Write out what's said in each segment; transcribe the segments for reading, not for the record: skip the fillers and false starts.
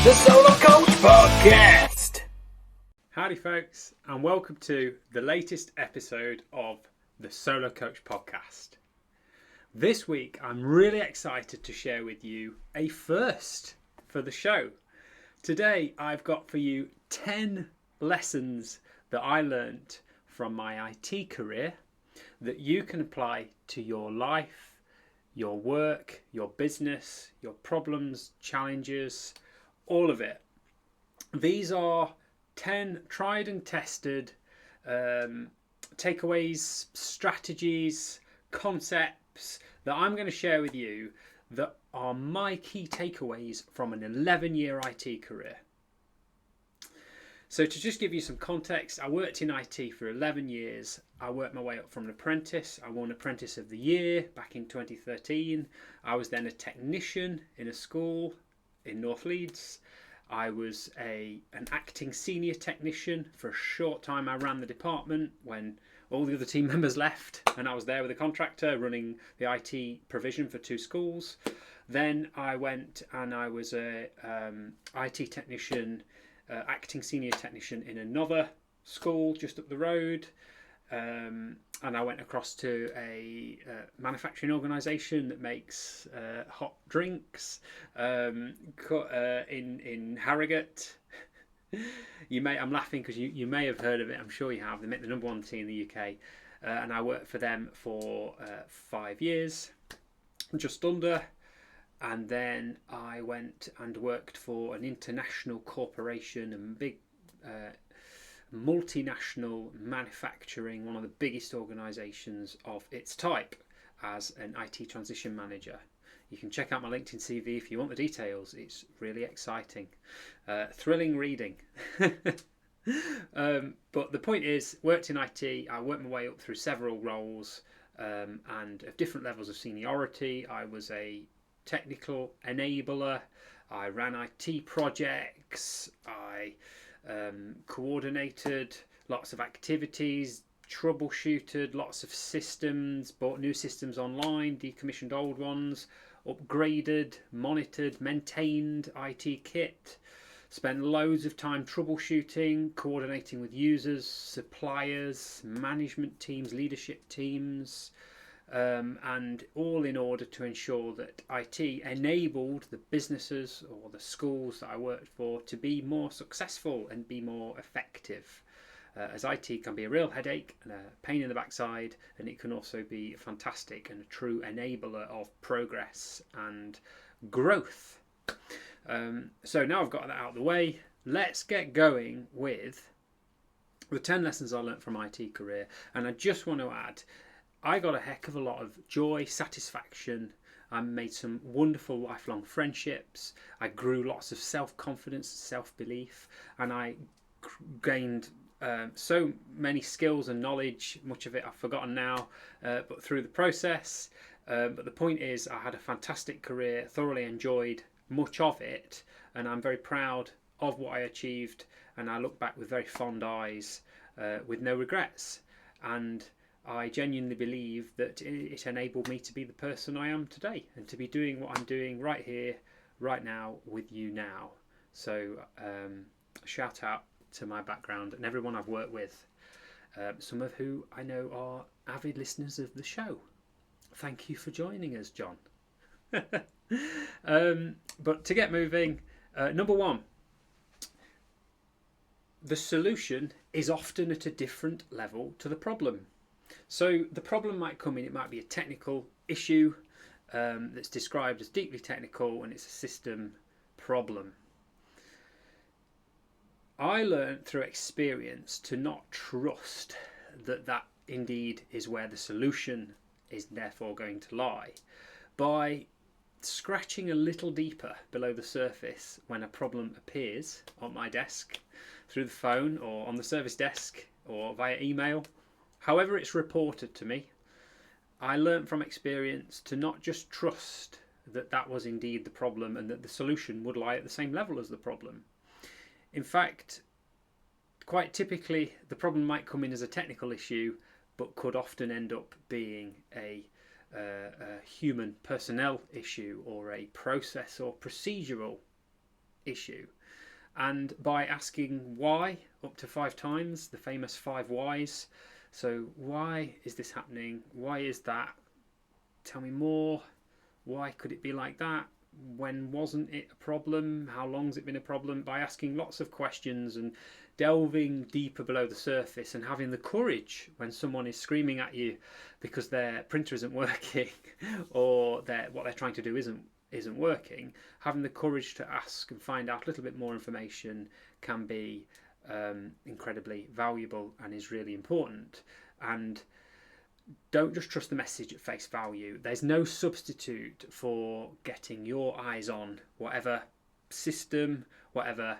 the Solo Coach Podcast. Howdy folks, and welcome to the latest episode of the Solo Coach Podcast. This week I'm really excited to share with you a first for the show. Today I've got for you 10 lessons that I learnt from my IT career that you can apply to your life, your work, your business, your problems, challenges, all of it. These are 10 tried and tested takeaways, strategies, concepts that I'm going to share with you that are my key takeaways from an 11-year IT career. So to just give you some context, I worked in IT for 11 years. I worked my way up from an apprentice. I won Apprentice of the Year back in 2013. I was then a technician in a school in North Leeds. I was an acting senior technician. For a short time I ran the department when all the other team members left, and I was there with a contractor running the IT provision for 2 schools. Then I went and I was a IT technician, acting senior technician in another school just up the road. And I went across to a manufacturing organisation that makes hot drinks in Harrogate. I'm laughing because you may have heard of it. I'm sure you have. They make the #1 tea in the UK, and I worked for them for 5 years, just under. And then I went and worked for an international corporation, a big multinational manufacturing, one of the biggest organisations of its type, as an IT transition manager. You can check out my LinkedIn CV if you want the details. It's really exciting, thrilling reading. But the point is, worked in IT. I worked my way up through several roles and of different levels of seniority. I was a technical enabler. I ran IT projects. I coordinated lots of activities, troubleshooted lots of systems, bought new systems online, decommissioned old ones, upgraded, monitored, maintained IT kit, spent loads of time troubleshooting, coordinating with users, suppliers, management teams, leadership teams, and all in order to ensure that IT enabled the businesses or the schools that I worked for to be more successful and be more effective. As IT can be a real headache and a pain in the backside, and it can also be fantastic and a true enabler of progress and growth. So now I've got that out of the way, let's get going with the 10 lessons I learned from my IT career. And I just want to add, I got a heck of a lot of joy, satisfaction. I made some wonderful lifelong friendships. I grew lots of self-confidence, self-belief, and I gained so many skills and knowledge. Much of it I've forgotten now, but through the process. But the point is, I had a fantastic career, thoroughly enjoyed much of it, and I'm very proud of what I achieved, and I look back with very fond eyes, with no regrets. And I genuinely believe that it enabled me to be the person I am today and to be doing what I'm doing right here, right now, with you now. So shout out to my background and everyone I've worked with, some of who I know are avid listeners of the show. Thank you for joining us, John. But to get moving, number 1, the solution is often at a different level to the problem. So the problem might come in, it might be a technical issue that's described as deeply technical, and it's a system problem. I learned through experience to not trust that indeed is where the solution is therefore going to lie, by scratching a little deeper below the surface when a problem appears on my desk, through the phone or on the service desk or via email. However it's reported to me, I learnt from experience to not just trust that was indeed the problem and that the solution would lie at the same level as the problem. In fact, quite typically the problem might come in as a technical issue, but could often end up being a human personnel issue or a process or procedural issue. And by asking why up to 5 times, the famous 5 whys. So why is this happening? Why is that? Tell me more. Why could it be like that? When wasn't it a problem? How long's it been a problem? By asking lots of questions and delving deeper below the surface, and having the courage when someone is screaming at you because their printer isn't working or what they're trying to do isn't working, having the courage to ask and find out a little bit more information can be incredibly valuable and is really important. And don't just trust the message at face value. There's no substitute for getting your eyes on whatever system, whatever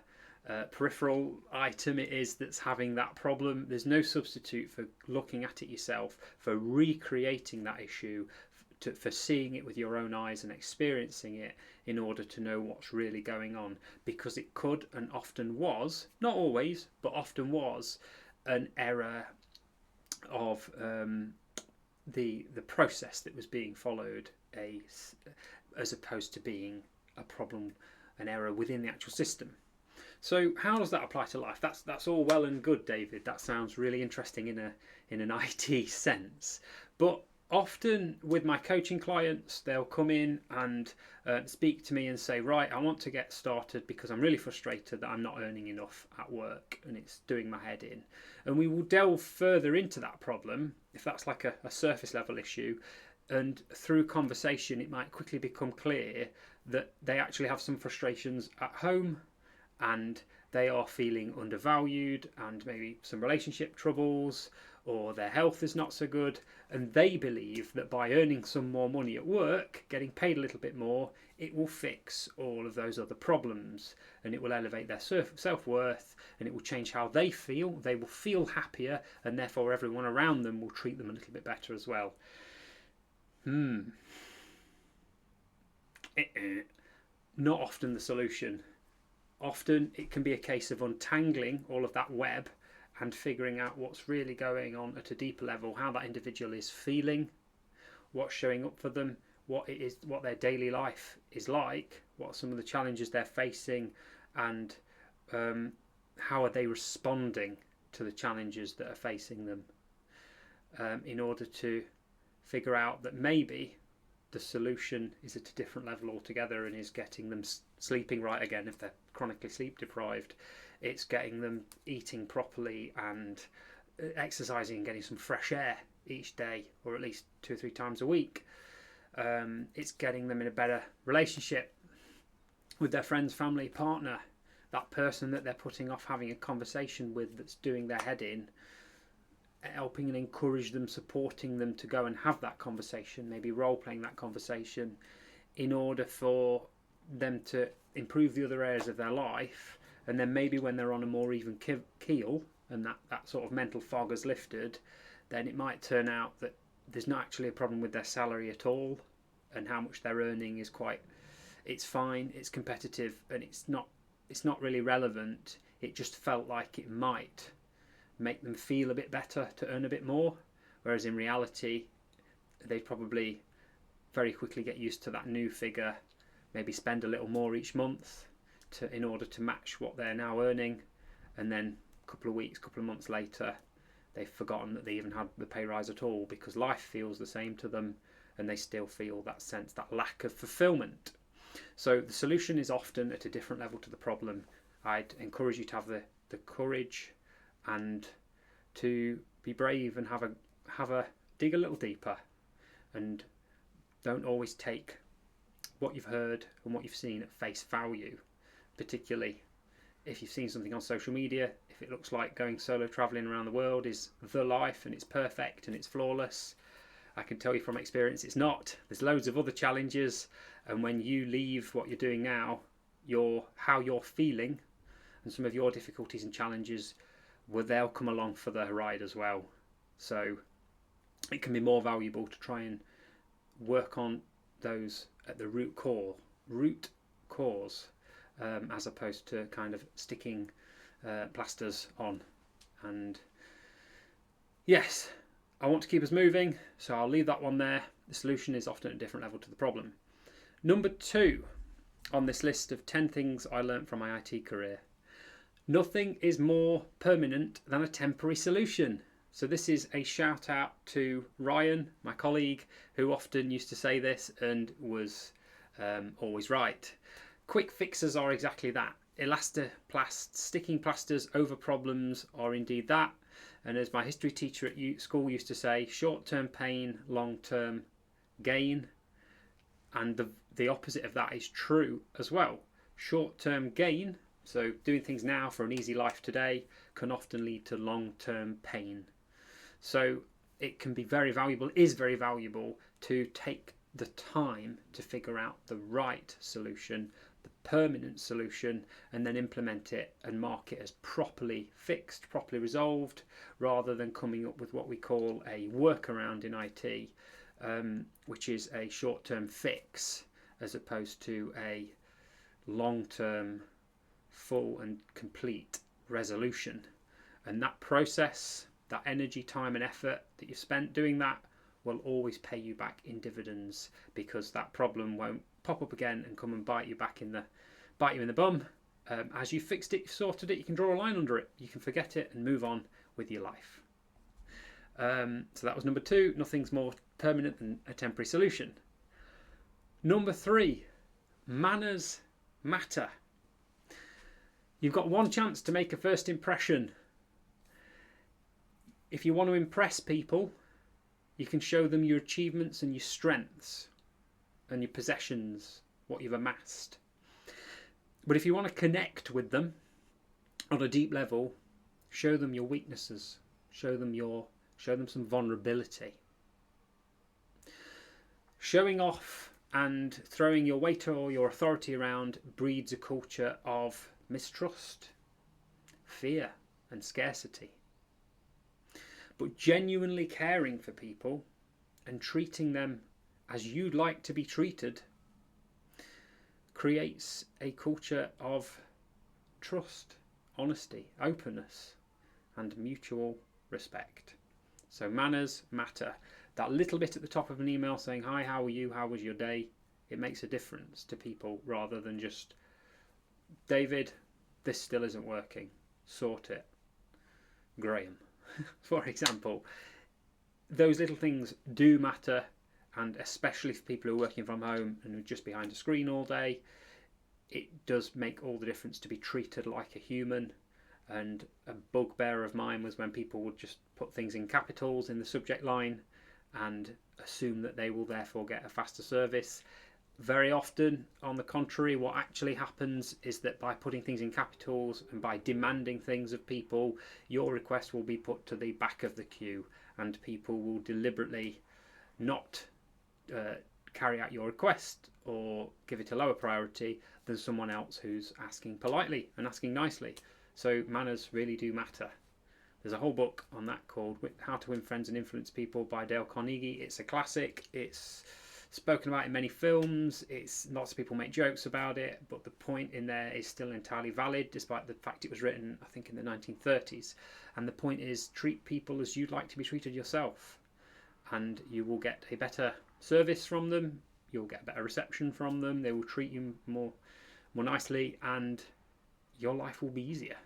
peripheral item it is that's having that problem. There's no substitute for looking at it yourself, for recreating that issue, for seeing it with your own eyes and experiencing it in order to know what's really going on. Because it could, and often was, not always, but often was, an error of the process that was being followed, as opposed to being a problem, an error within the actual system. So how does that apply to life? That's all well and good, David. That sounds really interesting in an IT sense. But often with my coaching clients, they'll come in and speak to me and say, right, I want to get started because I'm really frustrated that I'm not earning enough at work and it's doing my head in. And we will delve further into that problem, if that's like a surface level issue. And through conversation, it might quickly become clear that they actually have some frustrations at home, and they are feeling undervalued, and maybe some relationship troubles, or their health is not so good, and they believe that by earning some more money at work, getting paid a little bit more, it will fix all of those other problems, and it will elevate their self-worth, and it will change how they feel. They will feel happier, and therefore everyone around them will treat them a little bit better as well. Not often the solution. Often it can be a case of untangling all of that web and figuring out what's really going on at a deeper level, how that individual is feeling, what's showing up for them, what their daily life is like, what are some of the challenges they're facing, and how are they responding to the challenges that are facing them, in order to figure out that maybe the solution is at a different level altogether and is getting them sleeping right again if they're chronically sleep deprived. It's getting them eating properly and exercising and getting some fresh air each day, or at least 2 or 3 times a week. It's getting them in a better relationship with their friends, family, partner, that person that they're putting off having a conversation with that's doing their head in, helping and encourage them, supporting them to go and have that conversation, maybe role-playing that conversation in order for them to improve the other areas of their life. And then maybe when they're on a more even keel and that sort of mental fog has lifted, then it might turn out that there's not actually a problem with their salary at all, and how much they're earning is it's fine, it's competitive, and it's not really relevant. It just felt like it might make them feel a bit better to earn a bit more, whereas in reality they'd probably very quickly get used to that new figure, maybe spend a little more each month in order to match what they're now earning, and then a couple of weeks, couple of months later, they've forgotten that they even had the pay rise at all, because life feels the same to them and they still feel that sense, that lack of fulfillment. So the solution is often at a different level to the problem. I'd encourage you to have the courage and to be brave and have a dig a little deeper, and don't always take what you've heard and what you've seen at face value, particularly if you've seen something on social media. If it looks like going solo traveling around the world is the life and it's perfect and it's flawless, I can tell you from experience it's not. There's loads of other challenges, and when you leave what you're doing now, how you're feeling and some of your difficulties and challenges, they'll come along for the ride as well. So it can be more valuable to try and work on those at the root cause, as opposed to kind of sticking plasters on. And yes, I want to keep us moving, so I'll leave that one there. The solution is often at a different level to the problem. Number 2, on this list of 10 things I learnt from my IT career. Nothing is more permanent than a temporary solution. So this is a shout out to Ryan, my colleague, who often used to say this and was always right. Quick fixes are exactly that. Elastoplast, sticking plasters over problems are indeed that. And as my history teacher at school used to say, short-term pain, long-term gain. And the opposite of that is true as well. Short-term gain, so doing things now for an easy life today, can often lead to long-term pain. So it can be very valuable, is very valuable, to take the time to figure out the right solution, the permanent solution, and then implement it and mark it as properly fixed, properly resolved, rather than coming up with what we call a workaround in IT, which is a short-term fix as opposed to a long-term, full and complete resolution. And that process, that energy, time and effort that you've spent doing that will always pay you back in dividends, because that problem won't pop up again and come and bite you in the bum. As you fixed it, you've sorted it, you can draw a line under it, you can forget it and move on with your life. So that was number 2. Nothing's more permanent than a temporary solution. Number 3, manners matter. You've got one chance to make a first impression. If you want to impress people, you can show them your achievements and your strengths and your possessions, what you've amassed. But if you want to connect with them on a deep level, show them your weaknesses, show them some vulnerability. Showing off and throwing your weight or your authority around breeds a culture of mistrust, fear and scarcity. But genuinely caring for people and treating them as you'd like to be treated creates a culture of trust, honesty, openness and mutual respect. So manners matter. That little bit at the top of an email saying, hi, how are you? How was your day? It makes a difference to people, rather than just, David, this still isn't working. Sort it. Graham, for example. Those little things do matter, and especially for people who are working from home and are just behind a screen all day, it does make all the difference to be treated like a human. And a bugbear of mine was when people would just put things in capitals in the subject line and assume that they will therefore get a faster service. Very often, on the contrary, what actually happens is that by putting things in capitals and by demanding things of people, your request will be put to the back of the queue, and people will deliberately not carry out your request or give it a lower priority than someone else who's asking politely and asking nicely. So manners really do matter. There's a whole book on that called How to Win Friends and Influence People by Dale Carnegie. It's a classic. It's spoken about in many films. Lots of people make jokes about it, but the point in there is still entirely valid, despite the fact it was written, I think, in the 1930s. And the point is, treat people as you'd like to be treated yourself, and you will get a better service from them. You'll get better reception from them. They will treat you more nicely, and your life will be easier.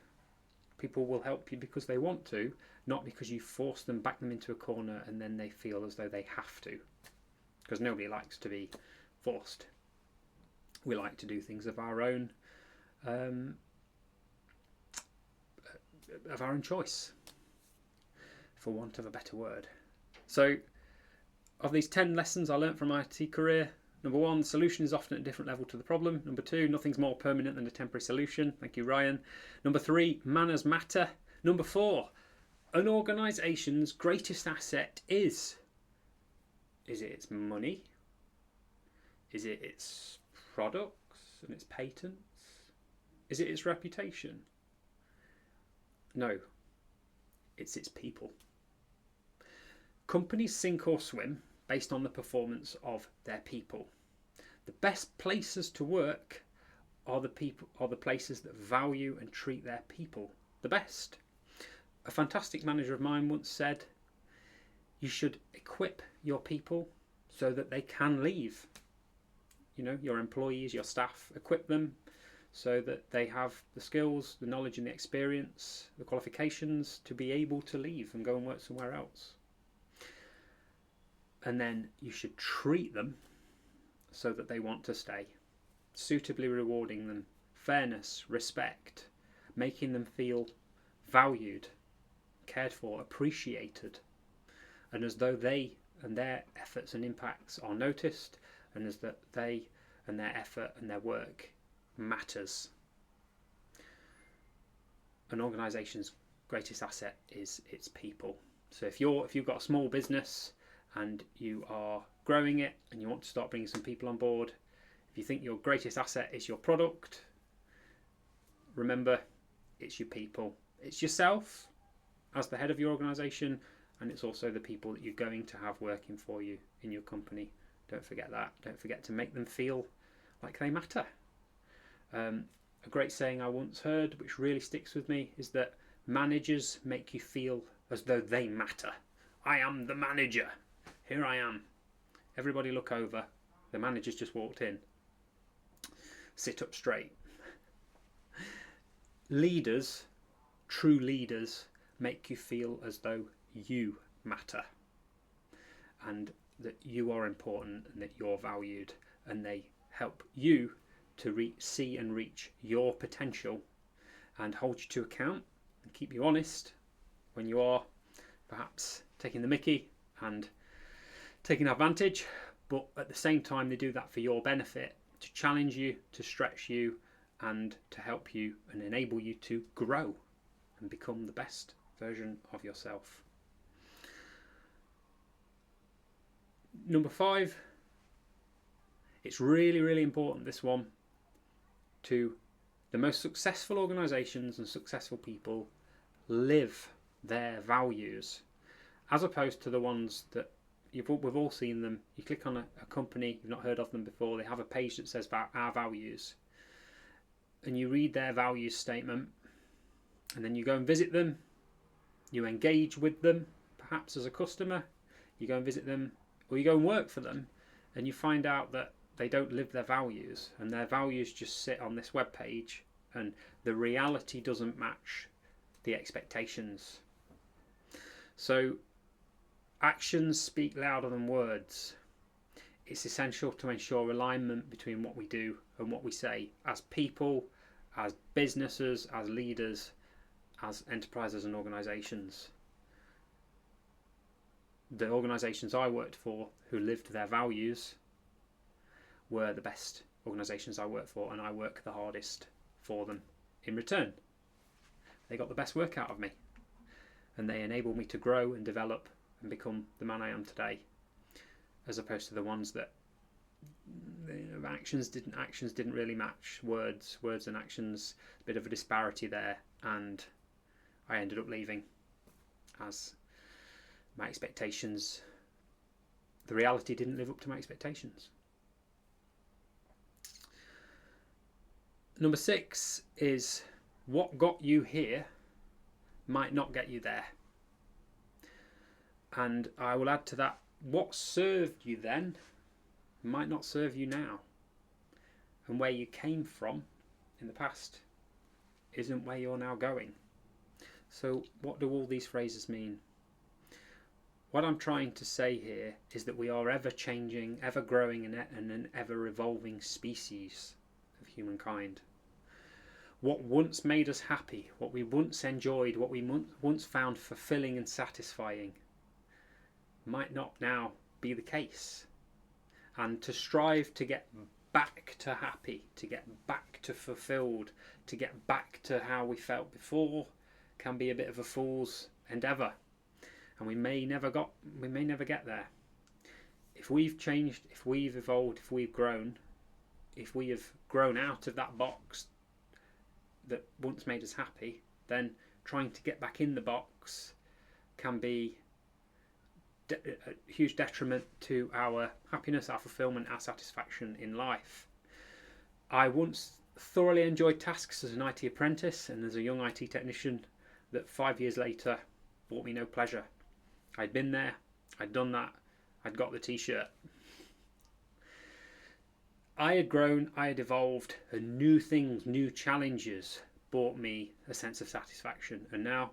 People will help you because they want to, not because you force them, back them into a corner, and then they feel as though they have to. Because nobody likes to be forced. We like to do things of our own choice, for want of a better word. So, of these 10 lessons I learnt from my IT career, number 1, the solution is often at a different level to the problem. Number 2, nothing's more permanent than a temporary solution. Thank you, Ryan. Number 3, manners matter. Number 4, an organisation's greatest asset is it its money? Is it its products and its patents? Is it its reputation? No, it's its people. Companies sink or swim based on the performance of their people. The best places to work are the places that value and treat their people the best. A fantastic manager of mine once said, you should equip your people so that they can leave. your employees, your staff, equip them so that they have the skills, the knowledge and the experience, the qualifications to be able to leave and go and work somewhere else. And then you should treat them so that they want to stay, suitably rewarding them, fairness, respect, making them feel valued, cared for, appreciated, and as though they and their efforts and impacts are noticed, and as that they and their effort and their work matters. An organisation's greatest asset is its people. So if you've got a small business and you are growing it and you want to start bringing some people on board, if you think your greatest asset is your product, remember, it's your people. It's yourself as the head of your organisation, and it's also the people that you're going to have working for you in your company. Don't forget that. Don't forget to make them feel like they matter. A great saying I once heard, which really sticks with me, is that managers make you feel as though they matter. I am the manager. Here I am. Everybody look over. The manager's just walked in. Sit up straight. Leaders, true leaders, make you feel as though you matter and that you are important and that you're valued, and they help you to see and reach your potential and hold you to account and keep you honest when you are perhaps taking the mickey and taking advantage, but at the same time they do that for your benefit, to challenge you, to stretch you, and to help you and enable you to grow and become the best version of yourself. Number 5, it's really, really important, this one, to the most successful organisations and successful people live their values, as opposed to the ones that we've all seen them. You click on a company, you've not heard of them before, they have a page that says about our values, and you read their values statement, and then you go and visit them, you engage with them, perhaps as a customer, you go and visit them, or you go and work for them, and you find out that they don't live their values, and their values just sit on this web page, and the reality doesn't match the expectations. So actions speak louder than words. It's essential to ensure alignment between what we do and what we say as people, as businesses, as leaders, as enterprises and organisations. The organisations I worked for who lived their values were the best organisations I worked for, and I work the hardest for them in return. They got the best work out of me, and they enabled me to grow and develop and become the man I am today, as opposed to the ones that actions didn't really match words and actions, a bit of a disparity there, and I ended up leaving as my expectations, the reality didn't live up to my expectations. Number 6 is what got you here might not get you there. And I will add to that, what served you then might not serve you now. And where you came from in the past isn't where you're now going. So what do all these phrases mean? What I'm trying to say here is that we are ever changing, ever growing, and an ever evolving species of humankind. What once made us happy, what we once enjoyed, what we once found fulfilling and satisfying might not now be the case. And to strive to get back to happy, to get back to fulfilled, to get back to how we felt before can be a bit of a fool's endeavour. And we may never get there. If we've changed, if we've evolved, if we've grown, if we have grown out of that box that once made us happy, then trying to get back in the box can be a huge detriment to our happiness, our fulfillment, our satisfaction in life. I once thoroughly enjoyed tasks as an IT apprentice and as a young IT technician that 5 years later brought me no pleasure. I'd been there, I'd done that, I'd got the t-shirt. I had grown, I had evolved, and new things, new challenges brought me a sense of satisfaction. And now,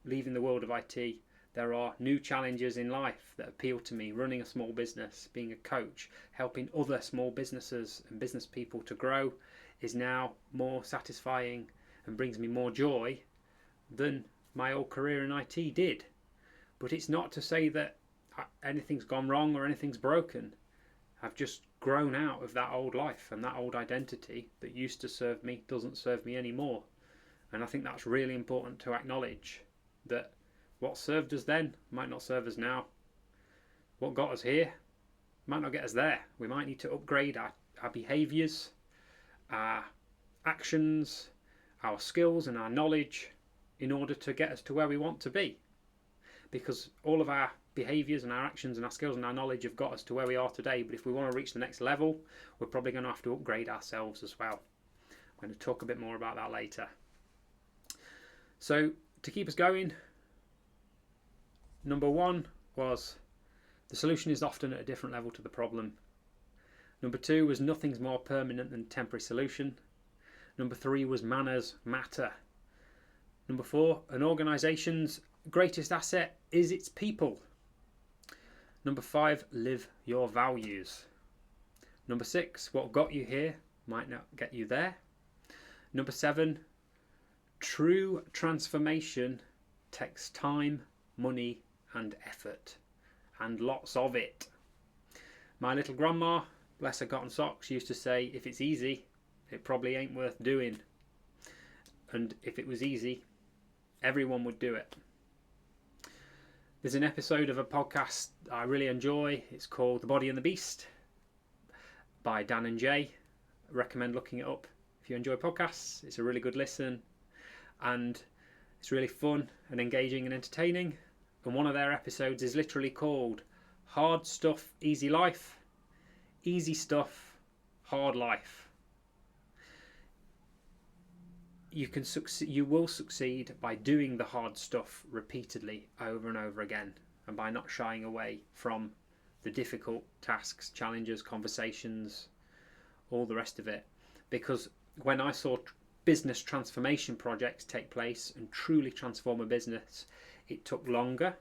leaving the world of IT, there are new challenges in life that appeal to me. Running a small business, being a coach, helping other small businesses and business people to grow is now more satisfying and brings me more joy than my old career in IT did. But it's not to say that anything's gone wrong or anything's broken. I've just grown out of that old life, and that old identity that used to serve me doesn't serve me anymore. And I think that's really important to acknowledge, that what served us then might not serve us now. What got us here might not get us there. We might need to upgrade our behaviours, our actions, our skills and our knowledge in order to get us to where we want to be. Because all of our behaviours and our actions and our skills and our knowledge have got us to where we are today, but if we want to reach the next level, we're probably going to have to upgrade ourselves as well. I'm going to talk a bit more about that later. So to keep us going, number one was the solution is often at a different level to the problem. Number two was nothing's more permanent than temporary solution. Number three was manners matter. Number four, an organisation's greatest asset is its people. Number five, live your values. Number six, what got you here might not get you there. Number seven, true transformation takes time, money and effort, and lots of it. My little grandma, bless her cotton socks, used to say, if it's easy, it probably ain't worth doing. And if it was easy, everyone would do it. There's an episode of a podcast I really enjoy. It's called The Body and the Beast by Dan and Jay. I recommend looking it up if you enjoy podcasts. It's a really good listen, and it's really fun and engaging and entertaining. And one of their episodes is literally called Hard Stuff, Easy Life, Easy Stuff, Hard Life. You will succeed by doing the hard stuff repeatedly over and over again, and by not shying away from the difficult tasks, challenges, conversations, all the rest of it. Because when I saw business transformation projects take place and truly transform a business, it took longer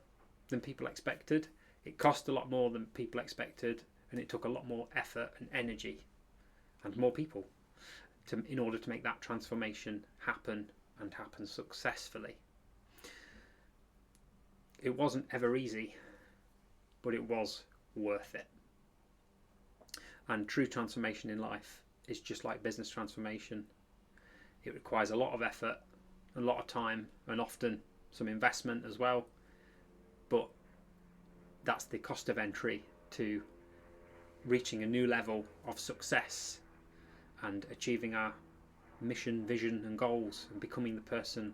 than people expected, it cost a lot more than people expected, and it took a lot more effort and energy and more people in order to make that transformation happen and happen successfully. It wasn't ever easy, but it was worth it. And true transformation in life is just like business transformation. It requires a lot of effort, a lot of time, and often some investment as well. But that's the cost of entry to reaching a new level of success and achieving our mission, vision and goals, and becoming the person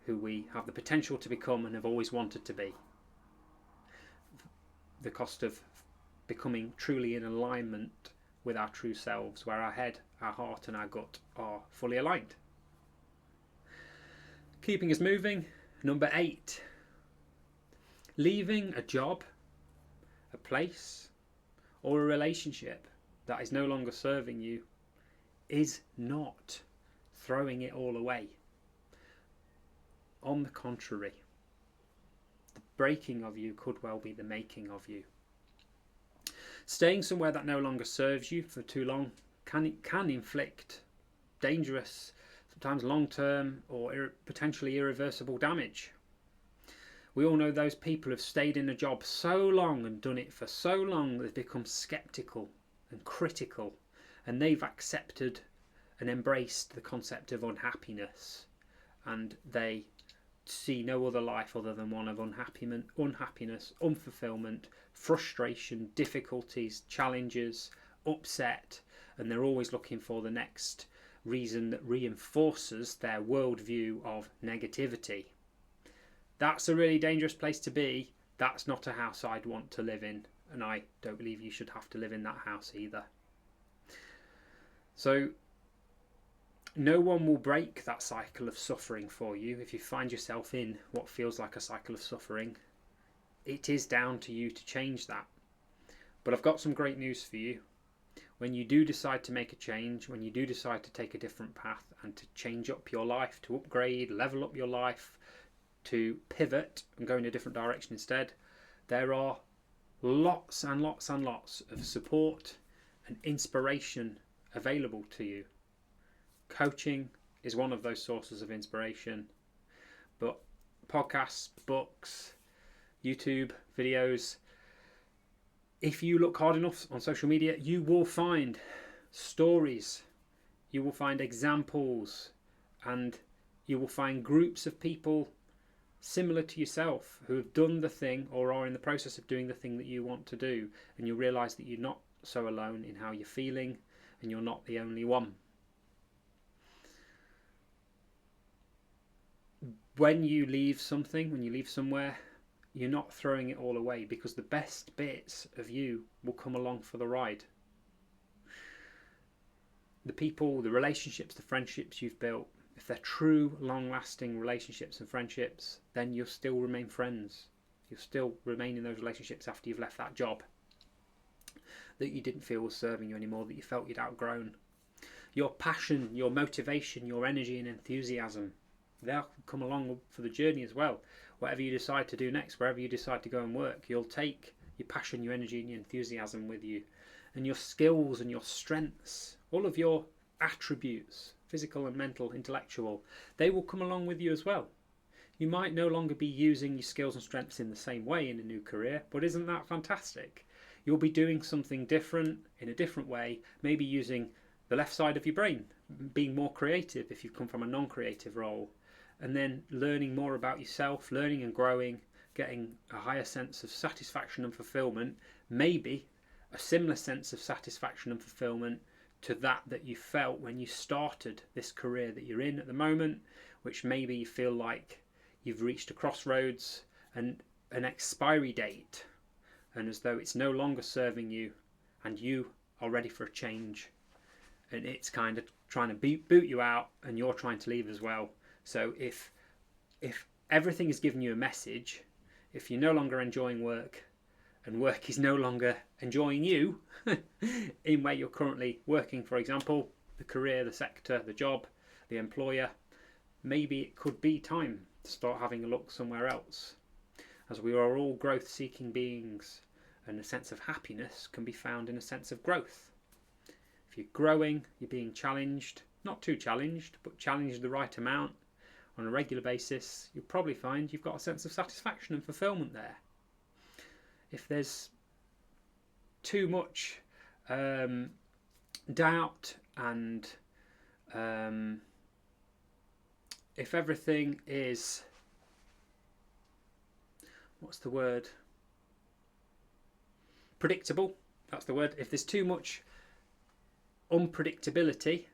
who we have the potential to become and have always wanted to be. The cost of becoming truly in alignment with our true selves, where our head, our heart and our gut are fully aligned. Keeping us moving, number 8. Leaving a job, a place or a relationship that is no longer serving you is not throwing it all away. On the contrary, the breaking of you could well be the making of you. Staying somewhere that no longer serves you for too long can inflict dangerous, sometimes long-term or potentially irreversible damage. We all know those people who've stayed in a job so long and done it for so long they've become sceptical and critical, and they've accepted and embraced the concept of unhappiness, and they see no other life other than one of unhappiness, unfulfillment, frustration, difficulties, challenges, upset, and they're always looking for the next reason that reinforces their worldview of negativity. That's a really dangerous place to be. That's not a house I'd want to live in, and I don't believe you should have to live in that house either. So no one will break that cycle of suffering for you. If you find yourself in what feels like a cycle of suffering, it is down to you to change that. But I've got some great news for you. when you do decide to make a change, when you do decide to take a different path and to change up your life, to upgrade, level up your life, to pivot and go in a different direction instead, there are lots and lots and lots of support and inspiration available to you. Coaching is one of those sources of inspiration, but podcasts, books, YouTube videos, if you look hard enough on social media, you will find stories, you will find examples, and you will find groups of people similar to yourself who have done the thing or are in the process of doing the thing that you want to do, and you'll realise that you're not so alone in how you're feeling, and you're not the only one. When you leave something, when you leave somewhere, you're not throwing it all away, because the best bits of you will come along for the ride. The people, the relationships, the friendships you've built, if they're true, long-lasting relationships and friendships, then you'll still remain friends. You'll still remain in those relationships after you've left that job that you didn't feel was serving you anymore, that you felt you'd outgrown. Your passion, your motivation, your energy and enthusiasm, they'll come along for the journey as well. Whatever you decide to do next, wherever you decide to go and work, you'll take your passion, your energy and your enthusiasm with you. And your skills and your strengths, all of your attributes, physical and mental, intellectual, they will come along with you as well. You might no longer be using your skills and strengths in the same way in a new career, but isn't that fantastic? You'll be doing something different in a different way, maybe using the left side of your brain, being more creative if you've come from a non-creative role, and then learning more about yourself, learning and growing, getting a higher sense of satisfaction and fulfillment, maybe a similar sense of satisfaction and fulfillment to that you felt when you started this career that you're in at the moment, which maybe you feel like you've reached a crossroads and an expiry date, and as though it's no longer serving you and you are ready for a change, and it's kind of trying to boot you out and you're trying to leave as well. So if everything is giving you a message, if you're no longer enjoying work and work is no longer enjoying you in where you're currently working, for example, the career, the sector, the job, the employer, maybe it could be time to start having a look somewhere else, as we are all growth-seeking beings, and a sense of happiness can be found in a sense of growth. If you're growing, you're being challenged, not too challenged, but challenged the right amount on a regular basis, you'll probably find you've got a sense of satisfaction and fulfillment there. If there's too much doubt and if everything is, what's the word? Predictable, that's the word. If there's too much unpredictability,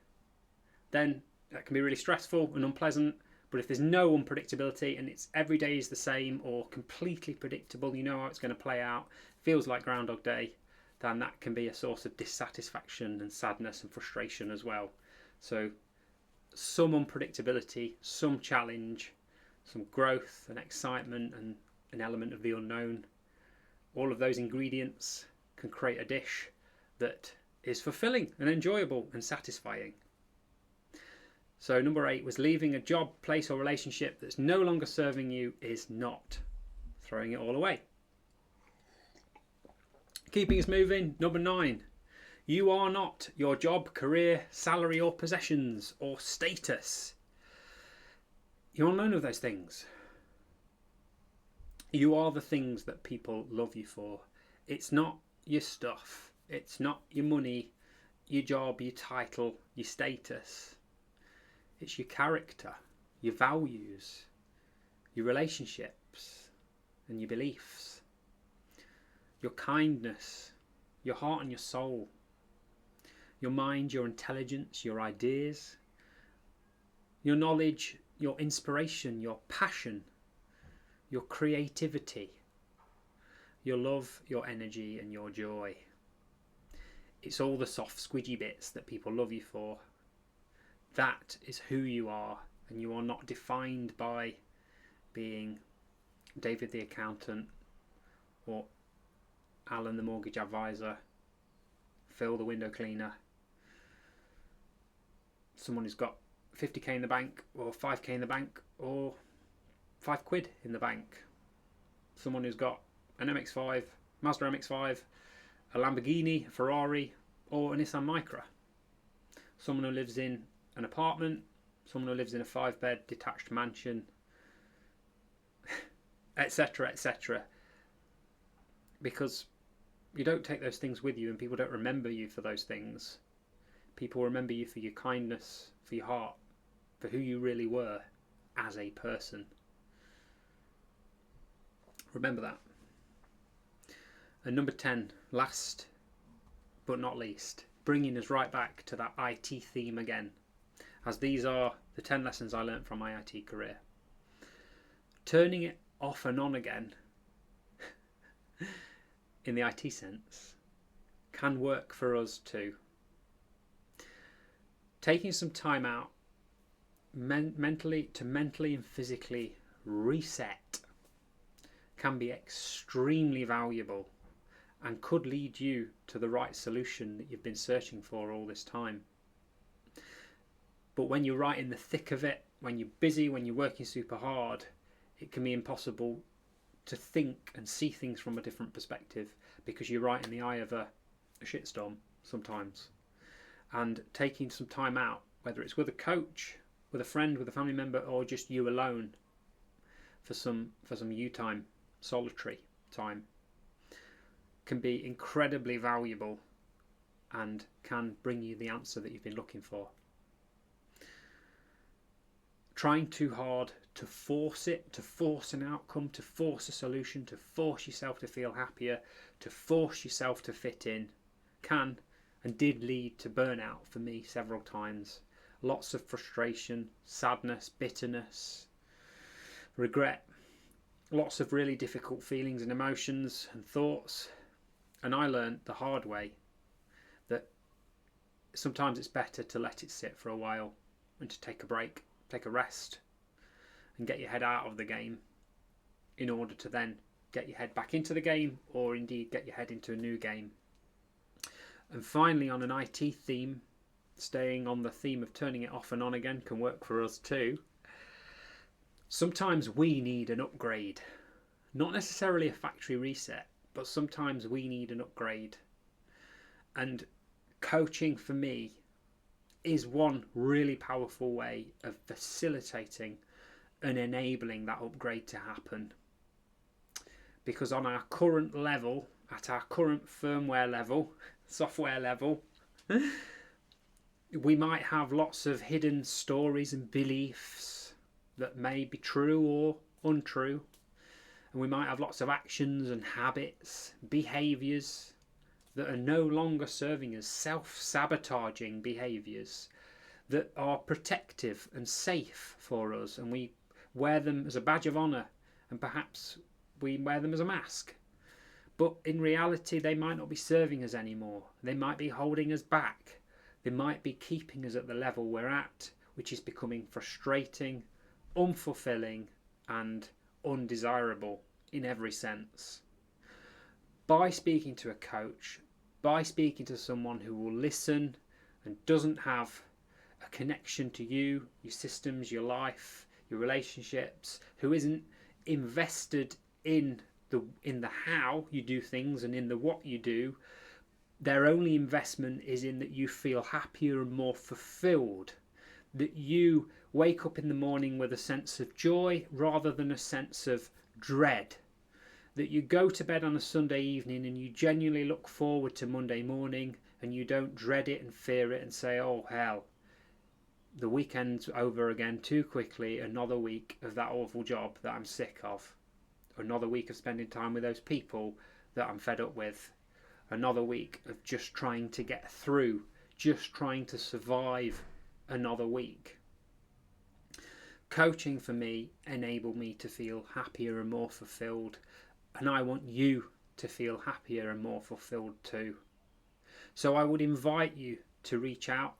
then that can be really stressful and unpleasant. But if there's no unpredictability and it's every day is the same or completely predictable, you know how it's going to play out, feels like Groundhog Day, then that can be a source of dissatisfaction and sadness and frustration as well. So some unpredictability, some challenge, some growth and excitement and an element of the unknown, all of those ingredients can create a dish that is fulfilling and enjoyable and satisfying. So number 8 was leaving a job, place or relationship that's no longer serving you is not throwing it all away. Keeping us moving, number 9. You are not your job, career, salary or possessions or status. You are none of those things. You are the things that people love you for. It's not your stuff. It's not your money, your job, your title, your status. It's your character, your values, your relationships and your beliefs, your kindness, your heart and your soul, your mind, your intelligence, your ideas, your knowledge, your inspiration, your passion, your creativity, your love, your energy and your joy. It's all the soft squidgy bits that people love you for. That is who you are, and you are not defined by being David the accountant or Alan the mortgage advisor, Phil, the window cleaner. Someone who's got 50k in the bank, or 5k in the bank, or £5 in the bank. Someone who's got an MX-5, Mazda MX-5, a Lamborghini, a Ferrari, or a Nissan Micra. Someone who lives in an apartment, someone who lives in a 5-bed detached mansion, etc., etc. Because you don't take those things with you, and people don't remember you for those things. People remember you for your kindness, for your heart, for who you really were as a person. Remember that. And number 10, last but not least, bringing us right back to that IT theme again, as these are the 10 lessons I learned from my IT career. Turning it off and on again, in the IT sense, can work for us too. Taking some time out mentally and physically reset can be extremely valuable and could lead you to the right solution that you've been searching for all this time. But when you're right in the thick of it, when you're busy, when you're working super hard, it can be impossible to think and see things from a different perspective, because you're right in the eye of a shitstorm sometimes. And taking some time out, whether it's with a coach, with a friend, with a family member, or just you alone, for some you time, solitary time, can be incredibly valuable and can bring you the answer that you've been looking for. Trying too hard to force it, to force an outcome, to force a solution, to force yourself to feel happier, to force yourself to fit in, can and did lead to burnout for me several times. Lots of frustration, sadness, bitterness, regret, lots of really difficult feelings and emotions and thoughts. And I learned the hard way that sometimes it's better to let it sit for a while and to take a break, take a rest, and get your head out of the game in order to then get your head back into the game, or indeed get your head into a new game. And finally, on an IT theme, staying on the theme of turning it off and on again can work for us too. Sometimes we need an upgrade, not necessarily a factory reset, but sometimes we need an upgrade. And coaching for me is one really powerful way of facilitating and enabling that upgrade to happen. Because on our current level, at our current firmware level, software level, we might have lots of hidden stories and beliefs that may be true or untrue. And we might have lots of actions and habits, behaviours that are no longer serving as self-sabotaging behaviours that are protective and safe for us, and we wear them as a badge of honour, and perhaps we wear them as a mask. But in reality, they might not be serving us anymore. They might be holding us back. They might be keeping us at the level we're at, which is becoming frustrating, unfulfilling, and undesirable in every sense. By speaking to a coach, by speaking to someone who will listen and doesn't have a connection to you, your systems, your life, your relationships, who isn't invested in the how you do things and in the what you do, their only investment is in that you feel happier and more fulfilled, that you wake up in the morning with a sense of joy rather than a sense of dread, that you go to bed on a Sunday evening and you genuinely look forward to Monday morning and you don't dread it and fear it and say, oh hell, the weekend's over again too quickly, another week of that awful job that I'm sick of, another week of spending time with those people that I'm fed up with, another week of just trying to get through, just trying to survive another week. Coaching for me enabled me to feel happier and more fulfilled, and I want you to feel happier and more fulfilled too. So I would invite you to reach out.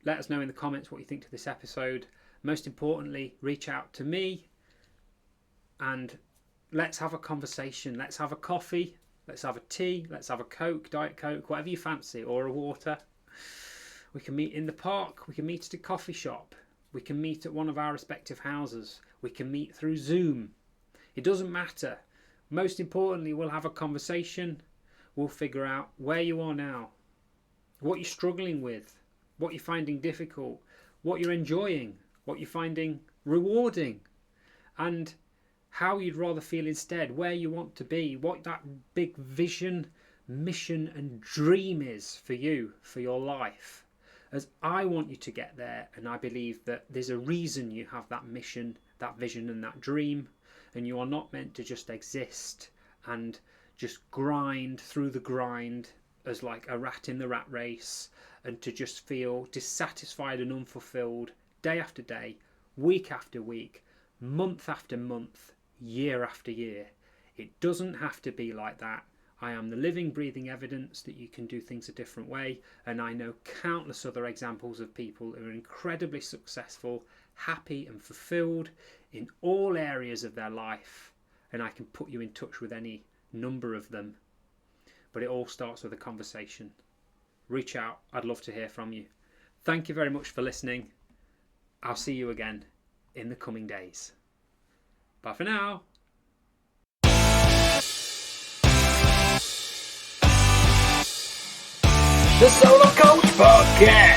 Let us know in the comments what you think to this episode. Most importantly, reach out to me and let's have a conversation. Let's have a coffee. Let's have a tea, let's have a Coke, Diet Coke, whatever you fancy, or a water. We can meet in the park, we can meet at a coffee shop, we can meet at one of our respective houses, we can meet through Zoom. It doesn't matter. Most importantly, we'll have a conversation, we'll figure out where you are now, what you're struggling with, what you're finding difficult, what you're enjoying, what you're finding rewarding, and how you'd rather feel instead, where you want to be, what that big vision, mission and dream is for you, for your life. As I want you to get there, and I believe that there's a reason you have that mission, that vision and that dream, and you are not meant to just exist and just grind through the grind as like a rat in the rat race, and to just feel dissatisfied and unfulfilled day after day, week after week, month after month, year after year. It doesn't have to be like that. I am the living, breathing evidence that you can do things a different way, and I know countless other examples of people who are incredibly successful, happy and fulfilled in all areas of their life, and I can put you in touch with any number of them. But it all starts with a conversation. Reach out, I'd love to hear from you. Thank you very much for listening. I'll see you again in the coming days. Bye for now. The Solo Coach Podcast.